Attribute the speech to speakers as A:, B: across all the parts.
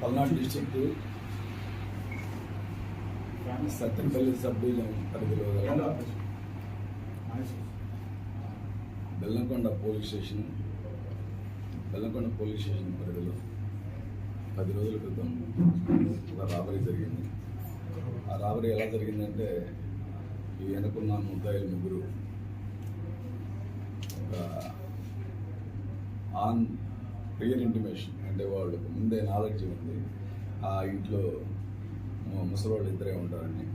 A: Palnadu district Sattenapalli sub division పరిధిలో గల Bellamkonda police station పరిధిలో 10 రోజుల క్రితం ఒక రాబరీ జరిగింది. ఆ రాబరీ ఎలా జరిగిందంటే, ఈ వెనుకున్న ముద్దాయిలు ముగ్గురు ఒక ఆన్ ప్రియర్ ఇంటిమేషన్, అంటే వాళ్ళకు ముందే నాలెడ్జ్ ఉంది ఆ ఇంట్లో ముసలివాళ్ళు ఇద్దరే ఉంటారని.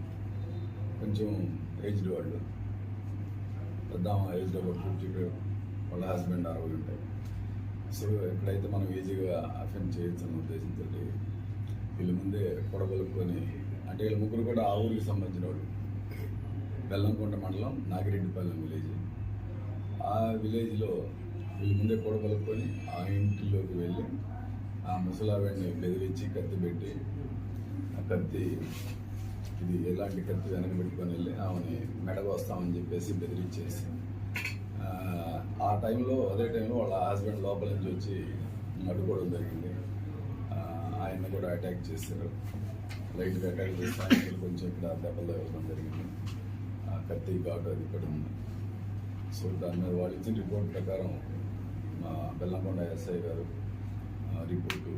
A: కొంచెం ఏజ్డ్ వాళ్ళు, పెద్ద ఏజ్డ్ అబౌట్ 50, వాళ్ళ హస్బెండ్ 60 ఉంటాయి. సో ఎక్కడైతే మనం ఈజీగా అఫెండ్ చేయొచ్చు అన్న ఉద్దేశంతో వీళ్ళు ముందే పొడగొలుపుకొని, అంటే వీళ్ళు ముగ్గురు కూడా ఆ ఊరికి సంబంధించిన వాళ్ళు. బెల్లంకొండ మండలం నాగిరెడ్డిపాలెం విలేజ్. ఆ విలేజ్లో వీళ్ళు ముందే పొడగొలుపుకొని ఆ ఇంటిలోకి వెళ్ళి ఆ ముసలావిడిని బెదిరించి కత్తి పెట్టి, ఆ కత్తి ఇది ఎలాంటి కత్తి వెనక పెట్టుకొని వెళ్ళి ఆమెని మెడకు వస్తామని చెప్పేసి బెదిరించేసి, అదే టైంలో వాళ్ళ హస్బెండ్ లోపల నుంచి వచ్చి అడ్డుకోవడం జరిగింది. ఆయన కూడా అటాక్ చేశారు. లైట్గా అటాక్ చేస్తే ఆయన కొంచెం ఇక్కడ దెబ్బలు తగలడం జరిగింది. కత్తి ఘాటు అది ఇక్కడ ఉంది. సో దాని మీద వాళ్ళు ఇచ్చిన రిపోర్ట్ ప్రకారం మా బెల్లంకొండ ఎస్ఐ గారు రిపోర్టు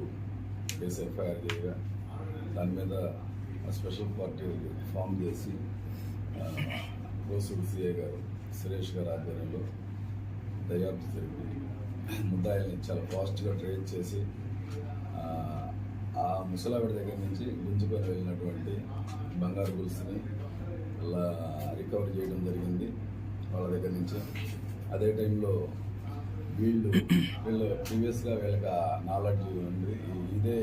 A: కేసు ఎఫ్ఐఆర్ చేయగా, దాని మీద స్పెషల్ పార్టీ ఫామ్ చేసి కోసూరు సిఐ గారు సురేష్ గారు ఆధ్వర్యంలో దర్యాప్తు జరిపి ముద్దాయిల్ని చాలా ఫాస్ట్గా ట్రేస్ చేసి ఆ ముసలావిడ దగ్గర నుంచి గుంజుకొని వెళ్ళినటువంటి బంగారు గొలుసుని అలా రికవర్ చేయడం జరిగింది వాళ్ళ దగ్గర నుంచి. అదే టైంలో వీళ్ళు ప్రీవియస్గా వీళ్ళకి నాలెడ్జ్ ఉంది, ఇదే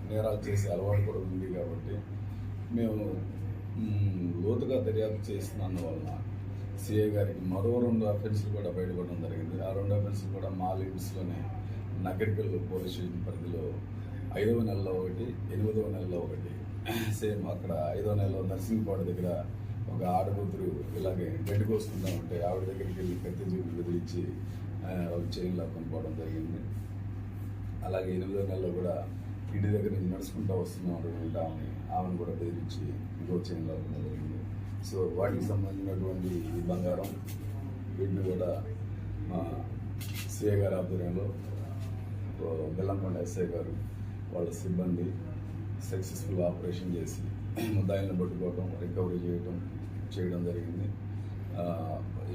A: నేరాలు చేసే అలవాటు కూడా ఉంది. కాబట్టి మేము లోతుగా దర్యాప్తు చేస్తున్నందువలన సిఐ గారికి మరో 2 అఫెన్స్లు కూడా బయటపడడం జరిగింది. ఆ 2 అఫెన్స్లు కూడా మా లిమిట్స్లోనే నగరికల్ పోలీస్ స్టేషన్ పరిధిలో 5వ నెలలో ఒకటి, 8వ నెలలో ఒకటి. సేమ్ అక్కడ 5వ నెలలో నర్సింగ్పాడు దగ్గర ఒక ఆడకూతురు ఇలాగే గడ్డి కోసుకుంటా ఉంటే ఆవిడ దగ్గరికి వెళ్ళి కత్తి చూపి బెదిరించి ఒక చైన్ లాక్కొని పోవడం జరిగింది. అలాగే 8వ నెలలో కూడా ఇంటి దగ్గర నుంచి నడుచుకుంటూ వస్తున్నాడు ఆమెను కూడా బెదిరించి ఇంకో చైన్ లాక్కోవడం జరిగింది. సో వాటికి సంబంధించినటువంటి ఈ బంగారం వీటిని కూడా మా సిఐ గారి ఆధ్వర్యంలో బెల్లంకొండ ఎస్ఐ గారు వాళ్ళ సిబ్బంది సక్సెస్ఫుల్ ఆపరేషన్ చేసి ముద్దాయిలను పట్టుకోవడం, రికవరీ చేయడం జరిగింది.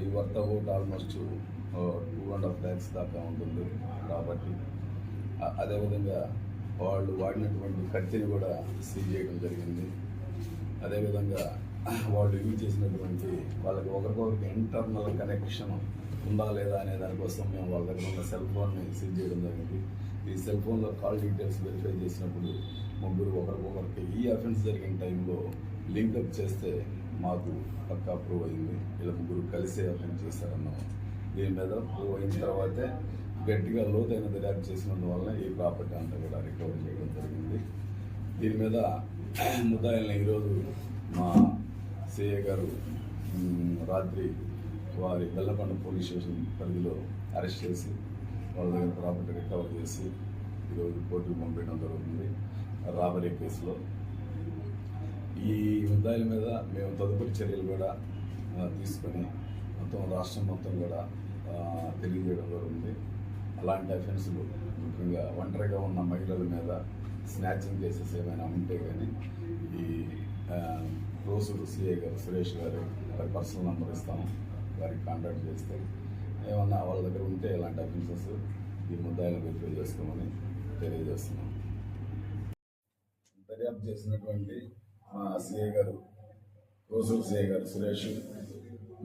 A: ఈ వర్త్ అబౌట్ ఆల్మోస్ట్ 2.5 lakhs దాకా ఉంటుంది కాబట్టి. అదేవిధంగా వాళ్ళు వాడినటువంటి కత్తిని కూడా సీజ్ చేయడం జరిగింది. అదేవిధంగా వాళ్ళు యూజ్ చేసినటువంటి వాళ్ళకి ఒకరికొకరికి ఇంటర్నల్ కనెక్షన్ ఉందా లేదా అనే దానికోసం మేము వాళ్ళ దగ్గర ఉన్న సెల్ ఫోన్ని సీజ్ చేయడం జరిగింది. ఈ సెల్ ఫోన్లో కాల్ డీటెయిల్స్ వెరిఫై చేసినప్పుడు ముగ్గురు ఒకరికొకరికి ఈ అఫెన్స్ జరిగిన టైంలో లింకప్ చేస్తే మాకు పక్కా ప్రూవ్ అయింది. ఇలా ముగ్గురు కలిసే అఫెన్స్ చేశారన్నాం. దీని మీద ప్రూవ్ అయిన తర్వాతే గట్టిగా లోతైన దర్యాప్తు చేసినందువల్ల ఈ ప్రాపర్టీ అంతా కూడా రికవర్ చేయడం జరిగింది. దీని మీద ముద్దాయిల్ని ఈరోజు మా సిఐ గారు రాత్రి వారి బెల్లంకొండ పోలీస్ స్టేషన్ పరిధిలో అరెస్ట్ చేసి వాళ్ళ దగ్గర ప్రాపర్టీ రికవర్ చేసి ఈరోజు కోర్టుకు పంపించడం జరుగుతుంది రాబరీ కేసులో. ఈ ముద్దాయిల మీద మేము తదుపరి చర్యలు కూడా తీసుకొని మొత్తం రాష్ట్రం మొత్తం కూడా తెలియజేయడం జరుగుతుంది. అలాంటి అఫెన్సులు ముఖ్యంగా ఒంటరిగా ఉన్న మహిళల మీద స్నాచింగ్ కేసెస్ ఏమైనా ఉంటే కానీ ఈ కోసూరు సిఐ గారు సురేష్ గారు వారి పర్సనల్ నెంబర్ ఇస్తాము, వారికి కాంటాక్ట్ చేస్తే ఏమన్నా వాళ్ళ దగ్గర ఉంటే ఇలాంటి అఫెన్సెస్ ఈ ముద్దాయిలను వెరిఫై చేసుకోమని తెలియజేస్తున్నాం. దర్యాప్తు చేసినటువంటి మా సిఐ గారు కోసూరు సిఐ గారు సురేష్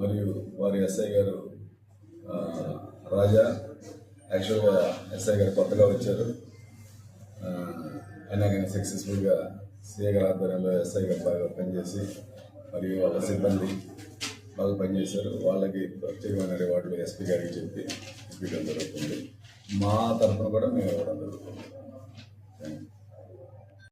A: మరియు వారి ఎస్ఐ గారు రాజా. యాక్చువల్గా ఎస్ఐ గారు కొత్తగా వచ్చారు, అయినా కానీ సక్సెస్ఫుల్గా సిఐ గారి ఆధ్వర్యంలో ఎస్ఐ గారు బాగా పనిచేసి మరియు వాళ్ళ సిబ్బంది బాగా పనిచేశారు. వాళ్ళకి ప్రత్యేకమైన రివార్డులు ఎస్పీ గారికి చెప్పి ఇవ్వడం జరుగుతుంది. మా తరఫున కూడా మేము ఇవ్వడం జరుగుతుంది.